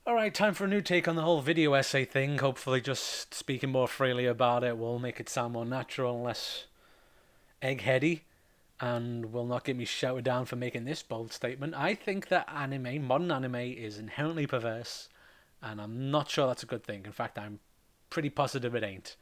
Alright, time for a new take on the whole video essay thing. Hopefully just speaking more freely about it will make it sound more natural and less eggheady, and will not get me shouted down for making this bold statement. I think that anime, modern anime, is inherently perverse, and I'm not sure that's a good thing. In fact, I'm pretty positive it ain't.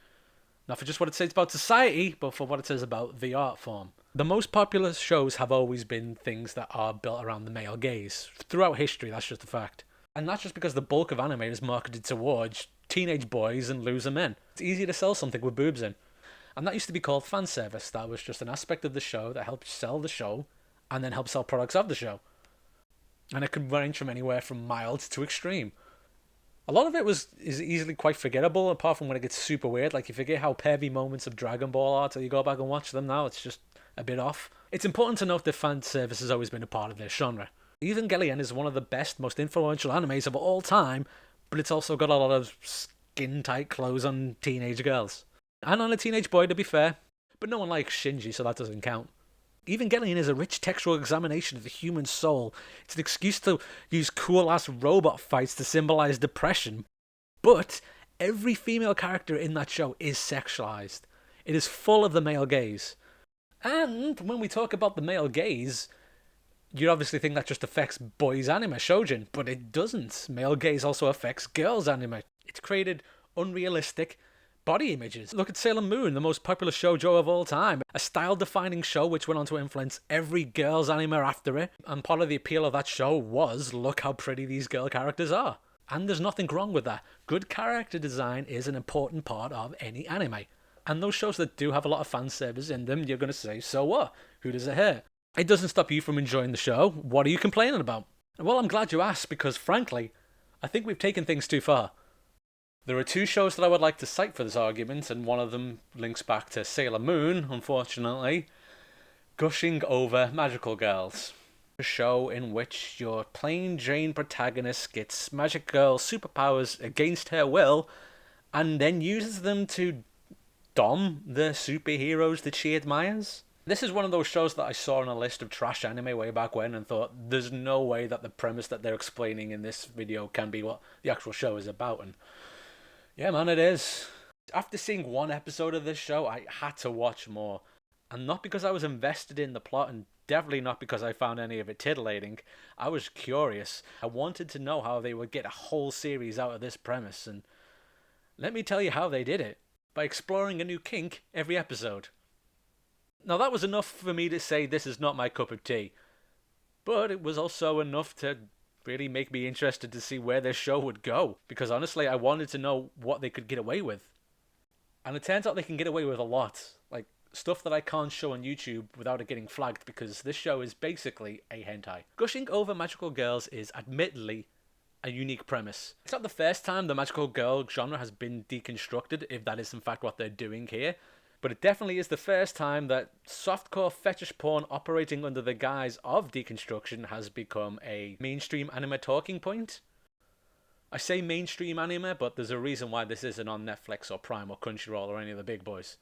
Not for just what it says about society, but for what it says about the art form. The most popular shows have always been things that are built around the male gaze. Throughout history, that's just a fact. And that's just because the bulk of anime is marketed towards teenage boys and loser men. It's easy to sell something with boobs in. And that used to be called fan service. That was just an aspect of the show that helped sell the show and then help sell products of the show. And it could range from anywhere from mild to extreme. A lot of it is easily quite forgettable, apart from when it gets super weird. Like, you forget how pervy moments of Dragon Ball are till you go back and watch them now. It's just a bit off. It's important to note that fan service has always been a part of this genre. Evangelion is one of the best, most influential animes of all time, but it's also got a lot of skin-tight clothes on teenage girls. And on a teenage boy, to be fair. But no one likes Shinji, so that doesn't count. Evangelion is a rich textual examination of the human soul. It's an excuse to use cool-ass robot fights to symbolize depression. But every female character in that show is sexualized. It is full of the male gaze. And when we talk about the male gaze, you'd obviously think that just affects boys' anime, shoujin, but it doesn't. Male gaze also affects girls' anime. It's created unrealistic body images. Look at Sailor Moon, the most popular shoujo of all time. A style-defining show which went on to influence every girl's anime after it. And part of the appeal of that show was, look how pretty these girl characters are. And there's nothing wrong with that. Good character design is an important part of any anime. And those shows that do have a lot of fan service in them, you're going to say, so what? Who does it hurt? It doesn't stop you from enjoying the show. What are you complaining about? Well, I'm glad you asked, because frankly, I think we've taken things too far. There are two shows that I would like to cite for this argument, and one of them links back to Sailor Moon, unfortunately. Gushing Over Magical Girls. A show in which your plain Jane protagonist gets magic girl superpowers against her will, and then uses them to dom the superheroes that she admires. This is one of those shows that I saw on a list of trash anime way back when and thought, there's no way that the premise that they're explaining in this video can be what the actual show is about. And yeah, man, it is. After seeing one episode of this show, I had to watch more. And not because I was invested in the plot, and definitely not because I found any of it titillating. I was curious. I wanted to know how they would get a whole series out of this premise. And let me tell you how they did it. By exploring a new kink every episode. Now, that was enough for me to say this is not my cup of tea. But it was also enough to really make me interested to see where this show would go. Because honestly, I wanted to know what they could get away with. And it turns out they can get away with a lot. Like, stuff that I can't show on YouTube without it getting flagged, because this show is basically a hentai. Gushing Over Magical Girls is admittedly a unique premise. It's not the first time the magical girl genre has been deconstructed, if that is in fact what they're doing here. But it definitely is the first time that softcore fetish porn operating under the guise of deconstruction has become a mainstream anime talking point. I say mainstream anime, but there's a reason why this isn't on Netflix or Prime or Crunchyroll or any of the big boys.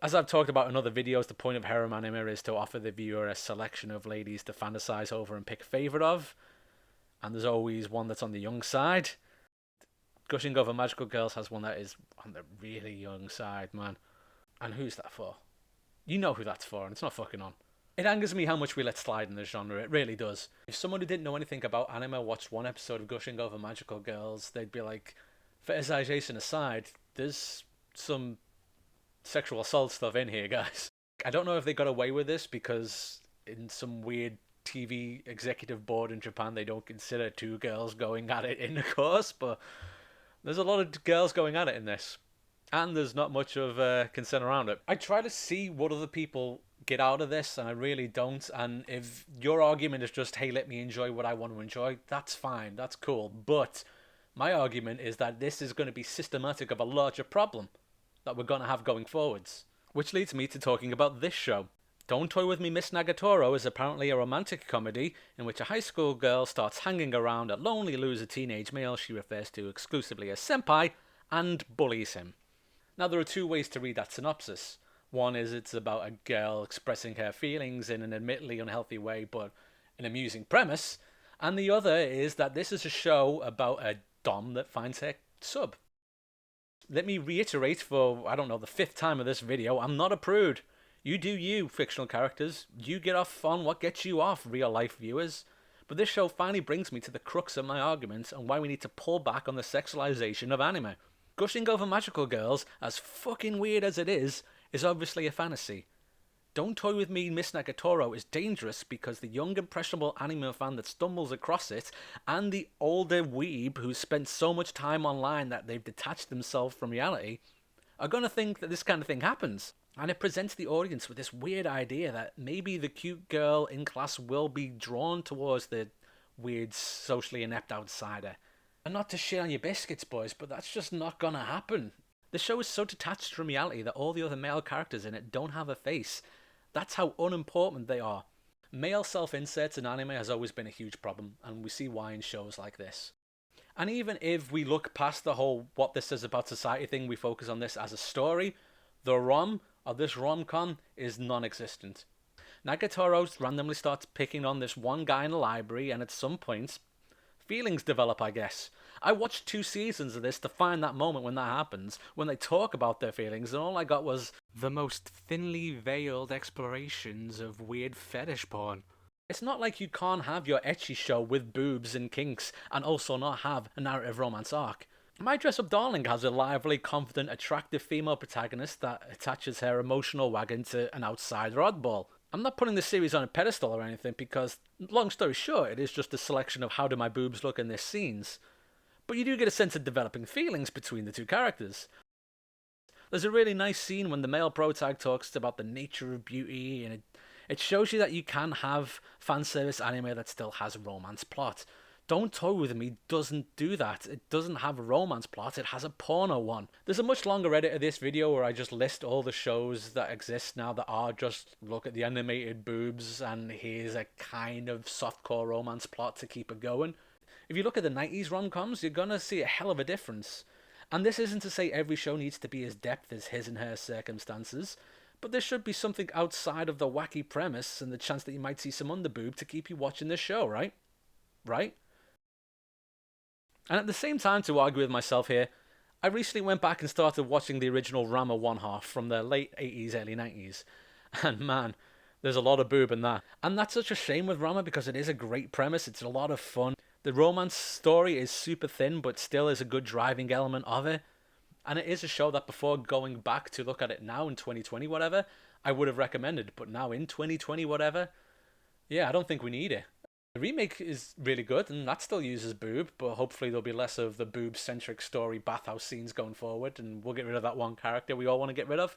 As I've talked about in other videos, the point of harem anime is to offer the viewer a selection of ladies to fantasize over and pick a favourite of. And there's always one that's on the young side. Gushing Over Magical Girls has one that is on the really young side, man. And who's that for? You know who that's for, and it's not fucking on. It angers me how much we let slide in this genre, it really does. If someone who didn't know anything about anime watched one episode of Gushing Over Magical Girls, they'd be like, fetishization aside, there's some sexual assault stuff in here, guys. I don't know if they got away with this because in some weird TV executive board in Japan, they don't consider two girls going at it intercourse, but there's a lot of girls going at it in this. And there's not much of concern around it. I try to see what other people get out of this, and I really don't. And if your argument is just, hey, let me enjoy what I want to enjoy, that's fine, that's cool. But my argument is that this is going to be systematic of a larger problem that we're going to have going forwards. Which leads me to talking about this show. Don't Toy With Me, Miss Nagatoro is apparently a romantic comedy in which a high school girl starts hanging around a lonely loser teenage male she refers to exclusively as senpai and bullies him. Now, there are two ways to read that synopsis. One is it's about a girl expressing her feelings in an admittedly unhealthy way but an amusing premise, And the other is that this is a show about a dom that finds her sub. Let me reiterate for, I don't know, the fifth time of this video, I'm not a prude. You do you, fictional characters. You get off on what gets you off, real life viewers. But this show finally brings me to the crux of my argument and why we need to pull back on the sexualization of anime. Gushing over magical girls, as fucking weird as it is obviously a fantasy. Don't Toy With Me Miss Nagatoro is dangerous because the young impressionable anime fan that stumbles across it and the older weeb who's spent so much time online that they've detached themselves from reality are going to think that this kind of thing happens. And it presents the audience with this weird idea that maybe the cute girl in class will be drawn towards the weird socially inept outsider. And not to shit on your biscuits, boys, but that's just not going to happen. The show is so detached from reality that all the other male characters in it don't have a face. That's how unimportant they are. Male self-inserts in anime has always been a huge problem, and we see why in shows like this. And even if we look past the whole what this says about society thing, we focus on this as a story, the rom of this rom-com is non-existent. Nagatoro randomly starts picking on this one guy in the library, and at some point, feelings develop, I guess. I watched 2 seasons of this to find that moment when that happens, when they talk about their feelings, and all I got was the most thinly veiled explorations of weird fetish porn. It's not like you can't have your ecchi show with boobs and kinks and also not have a narrative romance arc. My Dress Up Darling has a lively, confident, attractive female protagonist that attaches her emotional wagon to an outsider oddball. I'm not putting this series on a pedestal or anything because, long story short, it is just a selection of how do my boobs look in their scenes. But you do get a sense of developing feelings between the two characters. There's a really nice scene when the male protag talks about the nature of beauty, and it shows you that you can have fan service anime that still has a romance plot. Don't Toy With Me doesn't do that. It doesn't have a romance plot, it has a porno one. There's a much longer edit of this video where I just list all the shows that exist now that are just look at the animated boobs and here's a kind of softcore romance plot to keep it going. If you look at the 90s rom-coms, you're gonna see a hell of a difference. And this isn't to say every show needs to be as depth as his and her circumstances, but there should be something outside of the wacky premise and the chance that you might see some underboob to keep you watching this show, right? Right? And at the same time, to argue with myself here, I recently went back and started watching the original Rama one half from the late 80s, early 90s. And man, there's a lot of boob in that. And that's such a shame with Rama because it is a great premise, it's a lot of fun. The romance story is super thin, but still is a good driving element of it. And it is a show that before going back to look at it now in 2020, whatever, I would have recommended. But now in 2020, whatever, yeah, I don't think we need it. The remake is really good, and that still uses boob, but hopefully there'll be less of the boob-centric story bathhouse scenes going forward, and we'll get rid of that one character we all want to get rid of.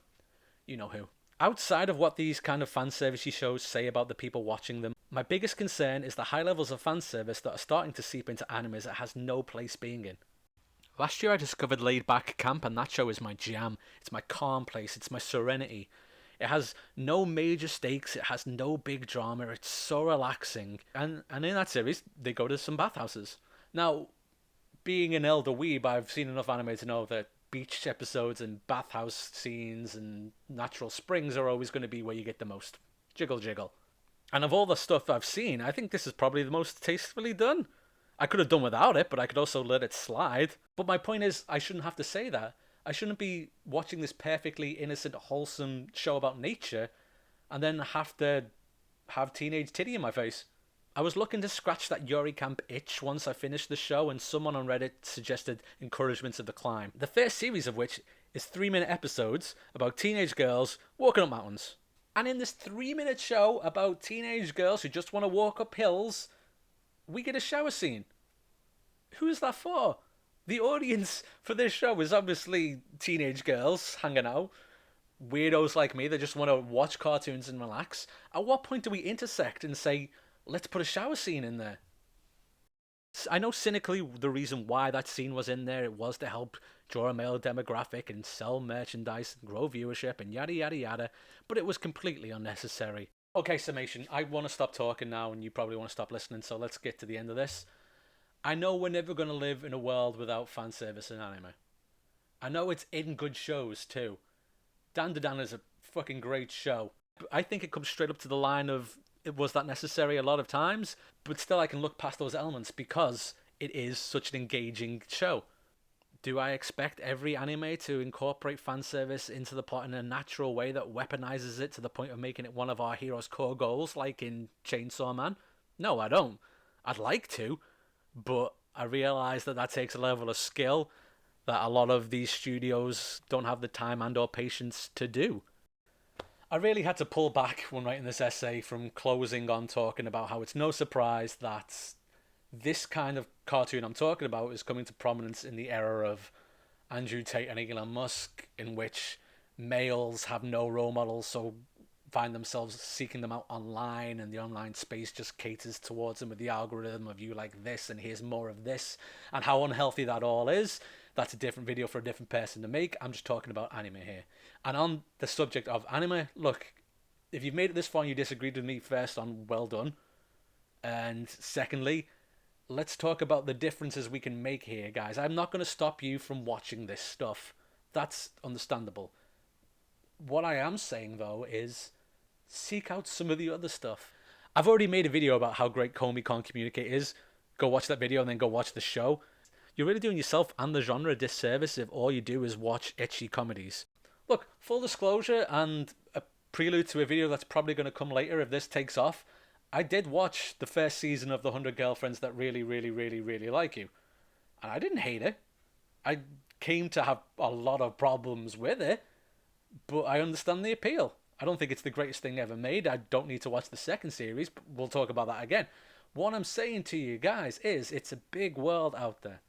You know who. Outside of what these kind of fanservice shows say about the people watching them, my biggest concern is the high levels of fanservice that are starting to seep into animes that has no place being in. Last year I discovered Laid Back Camp, and that show is my jam. It's my calm place, it's my serenity. It has no major stakes, it has no big drama, it's so relaxing. And in that series, they go to some bathhouses. Now, being an elder weeb, I've seen enough anime to know that beach episodes and bathhouse scenes and natural springs are always going to be where you get the most jiggle jiggle. And of all the stuff I've seen, I think this is probably the most tastefully done. I could have done without it, but I could also let it slide. But my point is, I shouldn't have to say that. I shouldn't be watching this perfectly innocent, wholesome show about nature and then have to have teenage titty in my face. I was looking to scratch that Yuri Camp itch once I finished the show, and someone on Reddit suggested encouragements of the climb. The first series of which is 3-minute episodes about teenage girls walking up mountains. And in this 3-minute show about teenage girls who just want to walk up hills, we get a shower scene. Who is that for? The audience for this show is obviously teenage girls hanging out, weirdos like me that just want to watch cartoons and relax. At what point do we intersect and say, let's put a shower scene in there? I know cynically the reason why that scene was in there, it was to help draw a male demographic and sell merchandise and grow viewership and yada yada yada, but it was completely unnecessary. Okay, summation, I want to stop talking now and you probably want to stop listening, so let's get to the end of this. I know we're never going to live in a world without fan service in anime. I know it's in good shows too. Dan is a fucking great show. I think it comes straight up to the line of was that necessary a lot of times, but still I can look past those elements because it is such an engaging show. Do I expect every anime to incorporate fan service into the plot in a natural way that weaponizes it to the point of making it one of our hero's core goals, like in Chainsaw Man? No, I don't. I'd like to, but I realize that that takes a level of skill that a lot of these studios don't have the time and or patience to do. I really had to pull back when writing this essay from closing on talking about how it's no surprise that this kind of cartoon I'm talking about is coming to prominence in the era of Andrew Tate and Elon Musk, in which males have no role models, so find themselves seeking them out online, and the online space just caters towards them with the algorithm of you like this and here's more of this, and how unhealthy that all is. That's a different video for a different person to make. I'm just talking about anime here. And on the subject of anime, look, if you've made it this far and you disagreed with me, first on, well done. And secondly, let's talk about the differences we can make here, guys. I'm not going to stop you from watching this stuff. That's understandable. What I am saying, though, is seek out some of the other stuff. I've already made a video about how great Comey Can't Communicate is. Go watch that video and then go watch the show. You're really doing yourself and the genre a disservice if all you do is watch ecchi comedies. Look, full disclosure and a prelude to a video that's probably going to come later if this takes off, I did watch the first season of The 100 Girlfriends That Really, Really, Really, Really Like You. And I didn't hate it. I came to have a lot of problems with it, but I understand the appeal. I don't think it's the greatest thing ever made. I don't need to watch the second series, but we'll talk about that again. What I'm saying to you guys is it's a big world out there.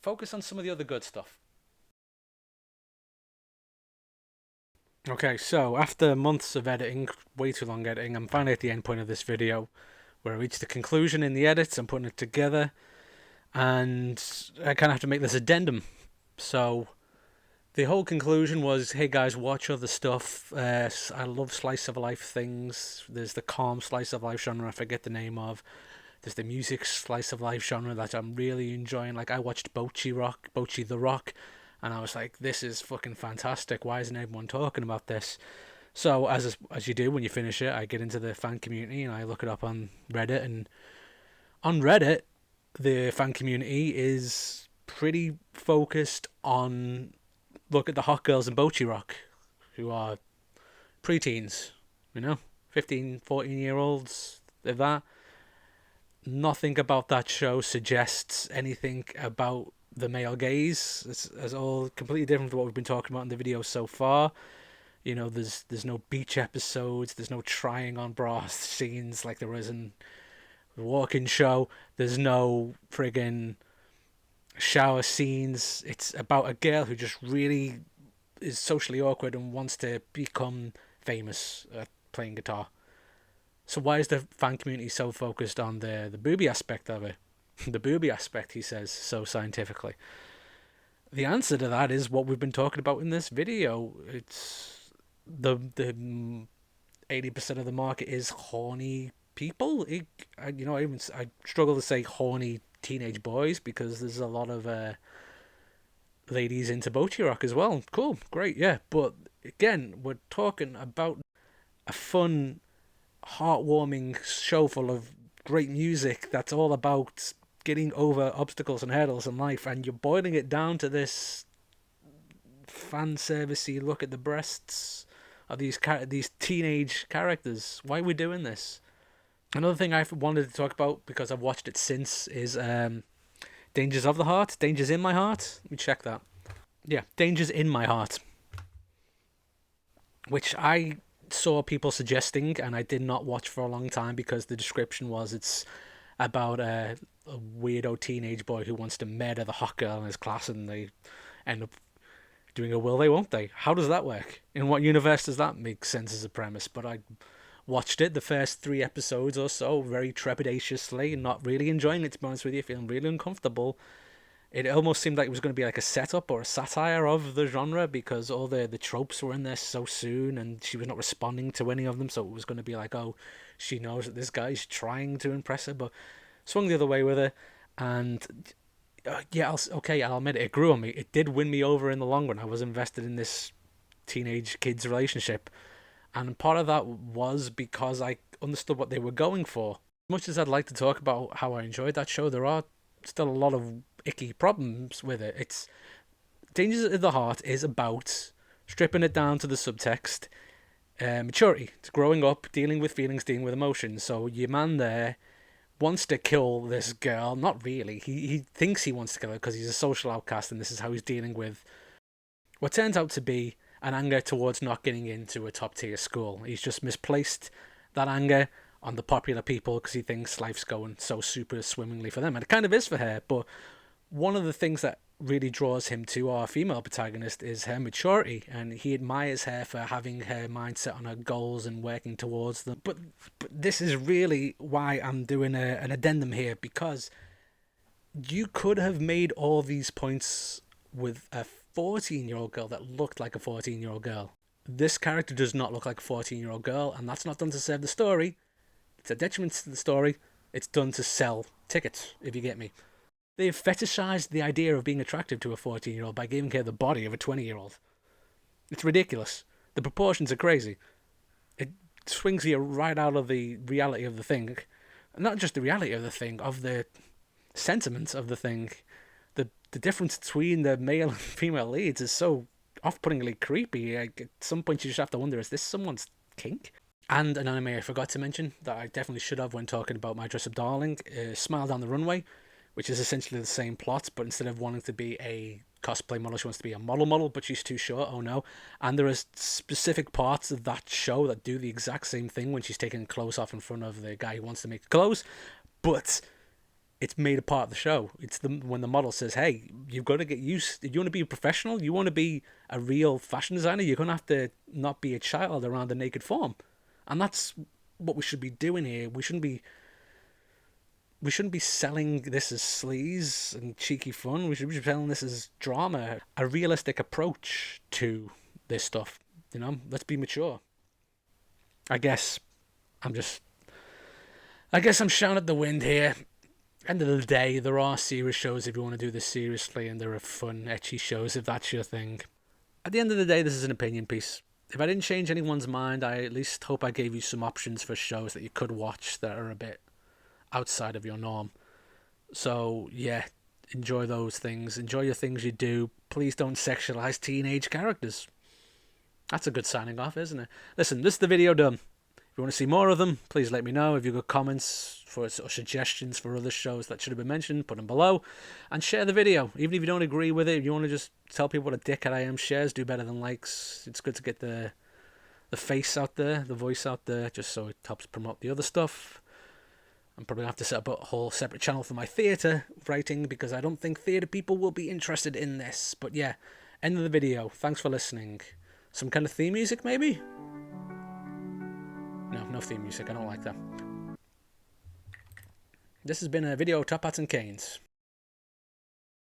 Focus on some of the other good stuff. Okay, so after months of editing, way too long editing, I'm finally at the end point of this video where I reached the conclusion in the edits. I'm putting it together, and I kind of have to make this addendum. So the whole conclusion was, hey guys, watch other stuff. I love slice of life things. There's the calm slice of life genre I forget the name of. There's the music slice of life genre that I'm really enjoying. Like, I watched Bocchi the Rock, and I was like, this is fucking fantastic. Why isn't everyone talking about this? So, as you do when you finish it, I get into the fan community and I look it up on Reddit. And on Reddit, the fan community is pretty focused on, look at the hot girls in Bocchi Rock, who are preteens, 15, 14-year-olds, if that. Nothing about that show suggests anything about the male gaze. It's all completely different to what we've been talking about in the video so far. There's no beach episodes. There's no trying on bra scenes like there was in the walk-in show. There's no friggin' shower scenes. It's about a girl who just really is socially awkward and wants to become famous at playing guitar. So why is the fan community so focused on the booby aspect of it? The booby aspect, he says, so scientifically. The answer to that is what we've been talking about in this video. It's the 80% of the market is horny people. I struggle to say horny teenage boys because there's a lot of ladies into Bocchi Rock as well. Cool, great, yeah. But again, we're talking about a fun, heartwarming show full of great music that's all about getting over obstacles and hurdles in life, and you're boiling it down to this fan servicey look at the breasts of these teenage characters. Why are we doing this? Another thing I've wanted to talk about, because I've watched it since, is Dangers of the Heart. Dangers in My Heart. Let me check that. Yeah, Dangers in My Heart, which I saw people suggesting, and I did not watch for a long time because the description was it's about a weirdo teenage boy who wants to murder the hot girl in his class, and they end up doing a will they won't they. How does that work? In what universe does that make sense as a premise? But I watched it, the first 3 episodes or so, very trepidatiously, not really enjoying it, to be honest with you, feeling really uncomfortable. It almost seemed like it was going to be like a setup or a satire of the genre, because all the tropes were in there so soon and she was not responding to any of them, so it was going to be like, oh, she knows that this guy's trying to impress her, but swung the other way with it. And I'll admit it grew on me. It did win me over in the long run. I was invested in this teenage kid's relationship, and part of that was because I understood what they were going for. As much as I'd like to talk about how I enjoyed that show, there are still a lot of icky problems with it. It's Dangers of the Heart is about stripping it down to the subtext, maturity. It's growing up, dealing with feelings, dealing with emotions. So your man there wants to kill this girl. Not really. He thinks he wants to kill her because he's a social outcast, and this is how he's dealing with what turns out to be an anger towards not getting into a top tier school. He's just misplaced that anger on the popular people because he thinks life's going so super swimmingly for them, and it kind of is for her. But one of the things that really draws him to our female protagonist is her maturity, and he admires her for having her mindset on her goals and working towards them. But this is really why I'm doing an addendum here, because you could have made all these points with a 14-year-old girl that looked like a 14-year-old girl. This character does not look like a 14-year-old girl, and that's not done to serve the story. It's a detriment to the story. It's done to sell tickets, if you get me. They've fetishized the idea of being attractive to a 14-year-old by giving her the body of a 20-year-old. It's ridiculous. The proportions are crazy. It swings you right out of the reality of the thing. Not just the reality of the thing, of the sentiments of the thing. The difference between the male and female leads is so off-puttingly creepy. At some point you just have to wonder, is this someone's kink? And an anime I forgot to mention that I definitely should have when talking about My Dress Up Darling, Smile Down the Runway, which is essentially the same plot, but instead of wanting to be a cosplay model, she wants to be a model, but she's too short, oh no. And there are specific parts of that show that do the exact same thing when she's taking clothes off in front of the guy who wants to make clothes, but it's made a part of the show. It's when the model says, hey, you've got to get used, you want to be a professional, you want to be a real fashion designer, you're going to have to not be a child around a naked form. And that's what we should be doing here. We shouldn't be selling this as sleaze and cheeky fun. We should be selling this as drama, a realistic approach to this stuff. Let's be mature. I guess I'm shouting at the wind here. End of the day, there are serious shows if you want to do this seriously, and there are fun, ecchi shows if that's your thing. At the end of the day, this is an opinion piece. If I didn't change anyone's mind, I at least hope I gave you some options for shows that you could watch that are a bit outside of your norm. So yeah, enjoy those things. Enjoy your things you do. Please don't sexualize teenage characters. That's a good signing off, isn't it? Listen, this is the video done. If you want to see more of them, please let me know. If you've got comments or suggestions for other shows that should have been mentioned, put them below. And share the video. Even if you don't agree with it, if you want to just tell people what a dickhead I am, shares do better than likes. It's good to get the face out there, the voice out there, just so it helps promote the other stuff. I'm probably going to have to set up a whole separate channel for my theatre writing, because I don't think theatre people will be interested in this. But yeah, end of the video. Thanks for listening. Some kind of theme music, maybe? No theme music. I don't like that. This has been a video of Top Hats and Canes.